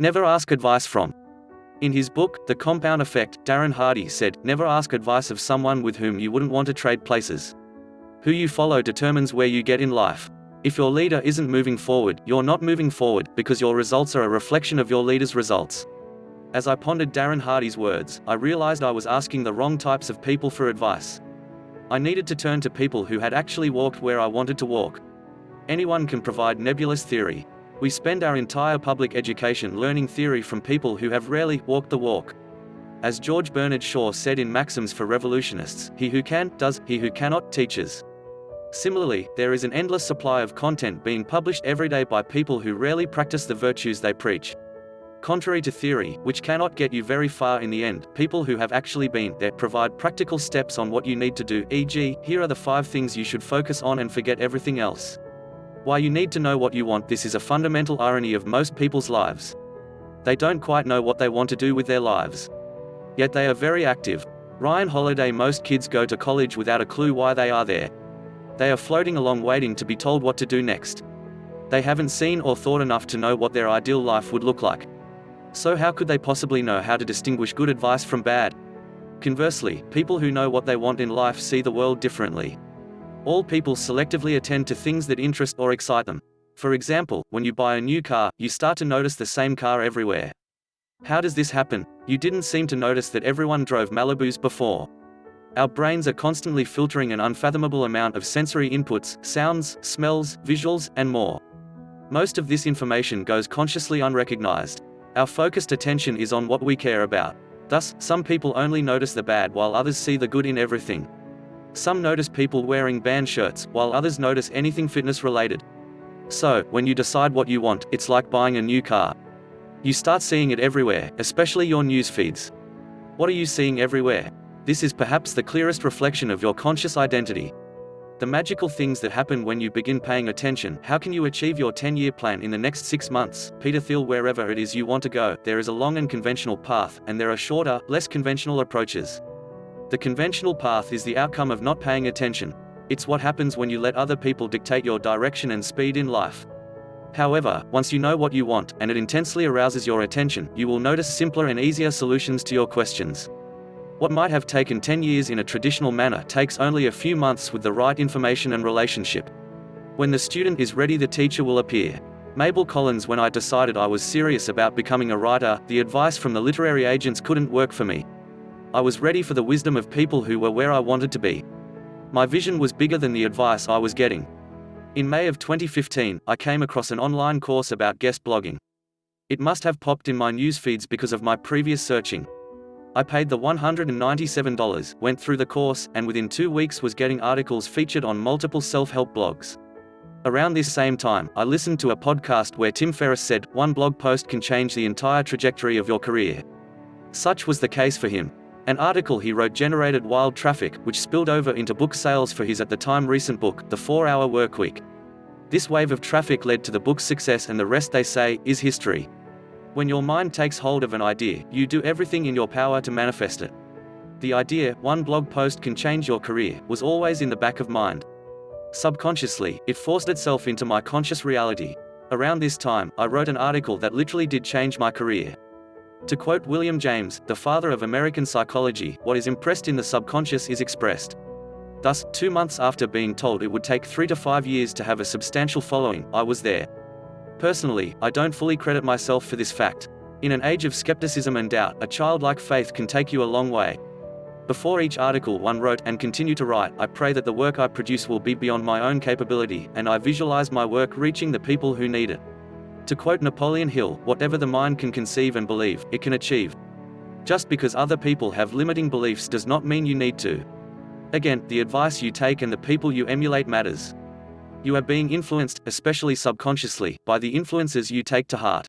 Never ask advice from. In his book, The Compound Effect, Darren Hardy said, "Never ask advice of someone with whom you wouldn't want to trade places. Who you follow determines where you get in life. If your leader isn't moving forward, you're not moving forward, because your results are a reflection of your leader's results." As I pondered Darren Hardy's words, I realized I was asking the wrong types of people for advice. I needed to turn to people who had actually walked where I wanted to walk. Anyone can provide nebulous theory. We spend our entire public education learning theory from people who have rarely walked the walk. As George Bernard Shaw said in Maxims for Revolutionists, "He who can, does; he who cannot, teaches." Similarly, there is an endless supply of content being published every day by people who rarely practice the virtues they preach. Contrary to theory, which cannot get you very far in the end, people who have actually been there provide practical steps on what you need to do, e.g., here are the 5 things you should focus on and forget everything else. Why you need to know what you want. This is a fundamental irony of most people's lives. They don't quite know what they want to do with their lives. Yet they are very active. Ryan Holiday: "Most kids go to college without a clue why they are there. They are floating along waiting to be told what to do next. They haven't seen or thought enough to know what their ideal life would look like. So how could they possibly know how to distinguish good advice from bad?" Conversely, people who know what they want in life see the world differently. All people selectively attend to things that interest or excite them. For example, when you buy a new car, you start to notice the same car everywhere. How does this happen? You didn't seem to notice that everyone drove Malibus before. Our brains are constantly filtering an unfathomable amount of sensory inputs, sounds, smells, visuals, and more. Most of this information goes consciously unrecognized. Our focused attention is on what we care about. Thus, some people only notice the bad while others see the good in everything. Some notice people wearing band shirts, while others notice anything fitness related. So, when you decide what you want, it's like buying a new car. You start seeing it everywhere, especially your news feeds. What are you seeing everywhere? This is perhaps the clearest reflection of your conscious identity. The magical things that happen when you begin paying attention. How can you achieve your 10-year plan in the next 6 months? Peter Thiel: "Wherever it is you want to go, there is a long and conventional path, and there are shorter, less conventional approaches. The conventional path is the outcome of not paying attention. It's what happens when you let other people dictate your direction and speed in life. However, once you know what you want, and it intensely arouses your attention, you will notice simpler and easier solutions to your questions. What might have taken 10 years in a traditional manner takes only a few months with the right information and relationship. When the student is ready, the teacher will appear." Mabel Collins: "When I decided I was serious about becoming a writer, the advice from the literary agents couldn't work for me. I was ready for the wisdom of people who were where I wanted to be. My vision was bigger than the advice I was getting." In May of 2015, I came across an online course about guest blogging. It must have popped in my news feeds because of my previous searching. I paid the $197, went through the course, and within 2 weeks was getting articles featured on multiple self-help blogs. Around this same time, I listened to a podcast where Tim Ferriss said, "One blog post can change the entire trajectory of your career." Such was the case for him. An article he wrote generated wild traffic, which spilled over into book sales for his at the time recent book, The 4-Hour Workweek. This wave of traffic led to the book's success, and the rest, they say, is history. When your mind takes hold of an idea, you do everything in your power to manifest it. The idea, "one blog post can change your career," was always in the back of mind. Subconsciously, it forced itself into my conscious reality. Around this time, I wrote an article that literally did change my career. To quote William James, the father of American psychology, "What is impressed in the subconscious is expressed." Thus, 2 months after being told it would take 3 to 5 years to have a substantial following, I was there. Personally, I don't fully credit myself for this fact. In an age of skepticism and doubt, a childlike faith can take you a long way. Before each article one wrote, and continue to write, I pray that the work I produce will be beyond my own capability, and I visualize my work reaching the people who need it. To quote Napoleon Hill, "Whatever the mind can conceive and believe, it can achieve." Just because other people have limiting beliefs does not mean you need to. Again, the advice you take and the people you emulate matters. You are being influenced, especially subconsciously, by the influences you take to heart.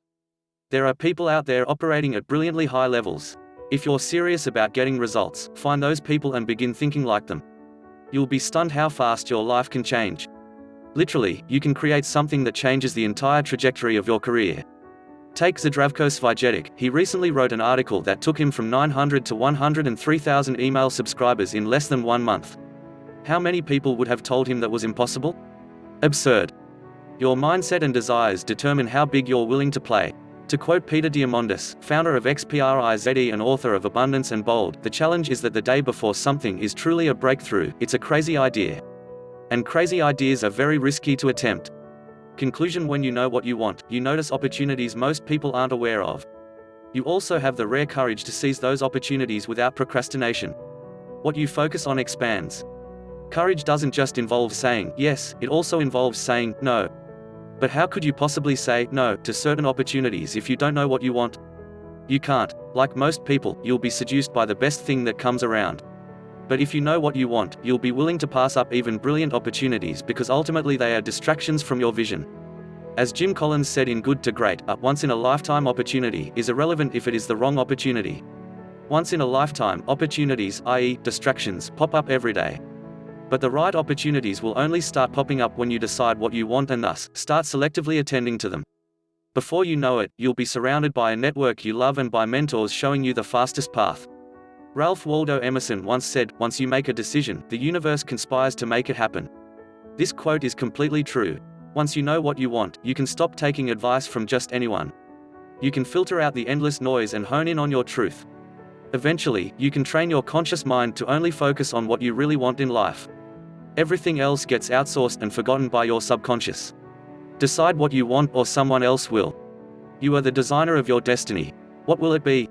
There are people out there operating at brilliantly high levels. If you're serious about getting results, find those people and begin thinking like them. You'll be stunned how fast your life can change. Literally, you can create something that changes the entire trajectory of your career. Take Zdravko Svijetic. He recently wrote an article that took him from 900 to 103,000 email subscribers in less than 1 month. How many people would have told him that was impossible? Absurd. Your mindset and desires determine how big you're willing to play. To quote Peter Diamandis, founder of XPRIZE and author of Abundance and Bold, the challenge is that the day before something is truly a breakthrough, it's a crazy idea. And crazy ideas are very risky to attempt. Conclusion: when you know what you want, you notice opportunities most people aren't aware of. You also have the rare courage to seize those opportunities without procrastination. What you focus on expands. Courage doesn't just involve saying yes, it also involves saying no. But how could you possibly say no to certain opportunities if you don't know what you want? You can't. Like most people, you'll be seduced by the best thing that comes around. But if you know what you want, you'll be willing to pass up even brilliant opportunities because ultimately they are distractions from your vision. As Jim Collins said in Good to Great, a once-in-a-lifetime opportunity is irrelevant if it is the wrong opportunity. Once-in-a-lifetime opportunities, i.e., distractions, pop up every day. But the right opportunities will only start popping up when you decide what you want and thus, start selectively attending to them. Before you know it, you'll be surrounded by a network you love and by mentors showing you the fastest path. Ralph Waldo Emerson once said, "Once you make a decision, the universe conspires to make it happen." This quote is completely true. Once you know what you want, you can stop taking advice from just anyone. You can filter out the endless noise and hone in on your truth. Eventually, you can train your conscious mind to only focus on what you really want in life. Everything else gets outsourced and forgotten by your subconscious. Decide what you want or someone else will. You are the designer of your destiny. What will it be?